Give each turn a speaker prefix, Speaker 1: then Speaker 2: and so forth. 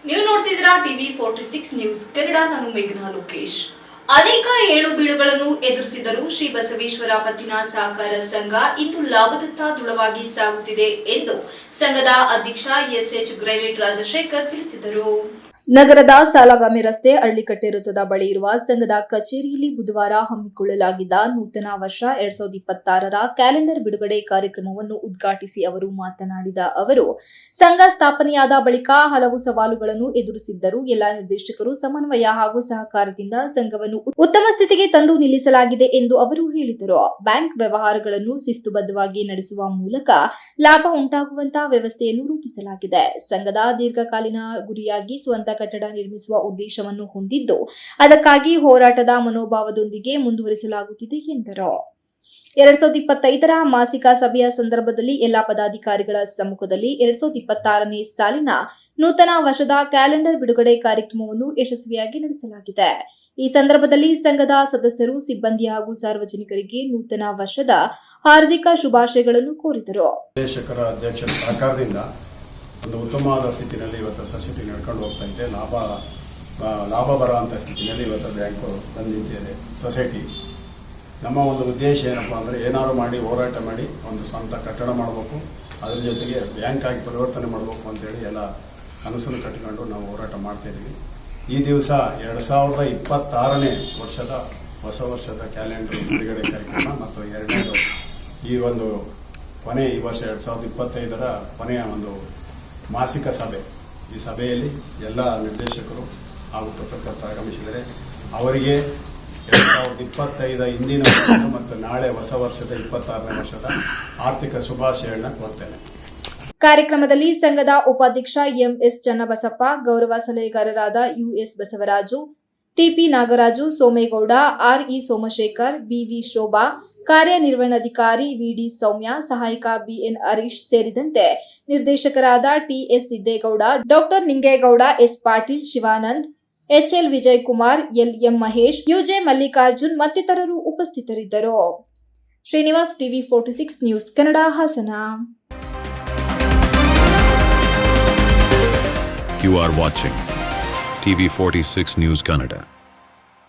Speaker 1: ನೀವು ನೋಡ್ತಿದ್ದೀರಾ TV 46 news Kannada. ನಾನು ಮೇಘನಾ ಲೋಕೇಶ್. ಅನೇಕ ಏಳು ಬೀಳುಗಳನ್ನು ಎದುರಿಸಿದರೂ ಶ್ರೀ ಬಸವೇಶ್ವರ ಪತ್ತಿನ ಸಹಕಾರ ಸಂಘ ಇಂದು ಲಾಭದತ್ತ ದೃಢವಾಗಿ ಸಾಗುತ್ತಿದೆ ಎಂದು ಸಂಘದ ಅಧ್ಯಕ್ಷ ಎಸ್ಎಚ್ ಗ್ರೇವಿಟ್ ರಾಜಶೇಖರ್ ತಿಳಿಸಿದರು. ನಗರದ ಸಾಲಗಾಮಿ ರಸ್ತೆ ಅರಳಿಕಟ್ಟೆ ವೃತ್ತದ ಬಳಿ ಇರುವ ಸಂಘದ ಕಚೇರಿಯಲ್ಲಿ ಬುಧವಾರ ಹಮ್ಮಿಕೊಳ್ಳಲಾಗಿದ್ದ ನೂತನ ವರ್ಷ 2026ರ ಕ್ಯಾಲೆಂಡರ್ ಬಿಡುಗಡೆ ಕಾರ್ಯಕ್ರಮವನ್ನು ಉದ್ಘಾಟಿಸಿ ಅವರು ಮಾತನಾಡಿದ ಅವರು, ಸಂಘ ಸ್ಥಾಪನೆಯಾದ ಬಳಿಕ ಹಲವು ಸವಾಲುಗಳನ್ನು ಎದುರಿಸಿದ್ದರೂ ಎಲ್ಲಾ ನಿರ್ದೇಶಕರು ಸಮನ್ವಯ ಹಾಗೂ ಸಹಕಾರದಿಂದ ಸಂಘವನ್ನು ಉತ್ತಮ ಸ್ಥಿತಿಗೆ ತಂದು ನಿಲ್ಲಿಸಲಾಗಿದೆ ಎಂದು ಅವರು ಹೇಳಿದರು. ಬ್ಯಾಂಕ್ ವ್ಯವಹಾರಗಳನ್ನು ಶಿಸ್ತುಬದ್ಧವಾಗಿ ನಡೆಸುವ ಮೂಲಕ ಲಾಭ ಉಂಟಾಗುವಂತಹ ವ್ಯವಸ್ಥೆಯನ್ನು ರೂಪಿಸಲಾಗಿದೆ. ಸಂಘದ ದೀರ್ಘಕಾಲೀನ ಗುರಿಯಾಗಿ ಸ್ವಂತ ಕಟ್ಟಡ ನಿರ್ಮಿಸುವ ಉದ್ದೇಶವನ್ನು ಹೊಂದಿದ್ದು, ಅದಕ್ಕಾಗಿ ಹೋರಾಟದ ಮನೋಭಾವದೊಂದಿಗೆ ಮುಂದುವರಿಸಲಾಗುತ್ತಿದೆ ಎಂದರು. 2025ರ ಮಾಸಿಕ ಸಭೆಯ ಸಂದರ್ಭದಲ್ಲಿ ಎಲ್ಲಾ ಪದಾಧಿಕಾರಿಗಳ ಸಮ್ಮುಖದಲ್ಲಿ 2026ನೇ ಸಾಲಿನ ನೂತನ ವರ್ಷದ ಕ್ಯಾಲೆಂಡರ್ ಬಿಡುಗಡೆ ಕಾರ್ಯಕ್ರಮವನ್ನು ಯಶಸ್ವಿಯಾಗಿ ನಡೆಸಲಾಗಿದೆ. ಈ ಸಂದರ್ಭದಲ್ಲಿ ಸಂಘದ ಸದಸ್ಯರು, ಸಿಬ್ಬಂದಿ ಹಾಗೂ ಸಾರ್ವಜನಿಕರಿಗೆ ನೂತನ ವರ್ಷದ ಹಾರ್ದಿಕ ಶುಭಾಶಯಗಳನ್ನು ಕೋರಿದರು.
Speaker 2: ಅಧ್ಯಕ್ಷರ ಸಹಕಾರದಿಂದ ಒಂದು ಉತ್ತಮವಾದ ಸ್ಥಿತಿನಲ್ಲಿ ಇವತ್ತು ಸೊಸೈಟಿ ನಡ್ಕೊಂಡು ಹೋಗ್ತಾ ಇದೆ. ಲಾಭ ಬರುವಂಥ ಸ್ಥಿತಿಯಲ್ಲಿ ಇವತ್ತು ಬ್ಯಾಂಕು ಬಂದು ನಿಂತಿದೆ ಸೊಸೈಟಿ. ನಮ್ಮ ಒಂದು ಉದ್ದೇಶ ಏನಪ್ಪ ಅಂದರೆ, ಏನಾದ್ರು ಮಾಡಿ ಹೋರಾಟ ಮಾಡಿ ಒಂದು ಸ್ವಂತ ಕಟ್ಟಡ ಮಾಡಬೇಕು, ಅದ್ರ ಜೊತೆಗೆ ಬ್ಯಾಂಕ್ ಆಗಿ ಪರಿವರ್ತನೆ ಮಾಡಬೇಕು ಅಂತೇಳಿ ಎಲ್ಲ ಕನಸನ್ನು ಕಟ್ಟಿಕೊಂಡು ನಾವು ಹೋರಾಟ ಮಾಡ್ತಾಯಿದ್ದೀವಿ. ಈ ದಿವಸ 2026ನೇ ವರ್ಷದ ಹೊಸ ವರ್ಷದ ಕ್ಯಾಲೆಂಡರ್ ಬಿಡುಗಡೆ ಕಾರ್ಯಕ್ರಮ ಮತ್ತು ಎರಡನೇದು ಈ ಒಂದು ಈ ವರ್ಷ 2025ರ ಕೊನೆಯ ಒಂದು ಮಾಸಿಕ ಸಭೆ. ಈ ಸಭೆಯಲ್ಲಿ ಎಲ್ಲ ನಿರ್ದೇಶಕರು ಹಾಗೂ ಪತ್ರಕರ್ತರು ಆಗಮಿಸಿದರೆ ಅವರಿಗೆ 2025 ಹಿಂದಿನ ವರ್ಷ ಮತ್ತು ನಾಳೆ ಹೊಸ ವರ್ಷದ 26ನೇ ವರ್ಷದ ಆರ್ಥಿಕ ಶುಭಾಶಯಗಳನ್ನ ಕೋರ್ತೇನೆ.
Speaker 1: ಕಾರ್ಯಕ್ರಮದಲ್ಲಿ ಸಂಘದ ಉಪಾಧ್ಯಕ್ಷ ಎಂಎಸ್ ಚನ್ನಬಸಪ್ಪ, ಗೌರವ ಸಲಹೆಗಾರರಾದ US Basavaraju, TP Nagaraju, Somegowda, RE Somashekhar, BV Shobha, ಕಾರ್ಯನಿರ್ವಹಣಾಧಿಕಾರಿ ವಿಡಿ ಸೌಮ್ಯ, ಸಹಾಯಕ ಬಿಎನ್ ಹರೀಶ್ ಸೇರಿದಂತೆ ನಿರ್ದೇಶಕರಾದ TS Siddegowda, doctor Ningegowda, S Patil, Shivanand, HL Vijayakumar, LM Mahesh, UJ Mallikarjun ಮತ್ತಿತರರು ಉಪಸ್ಥಿತರಿದ್ದರು. Srinivas, TV 46 news Kannada, Hassan.
Speaker 3: You are watching TV 46 News Kannada.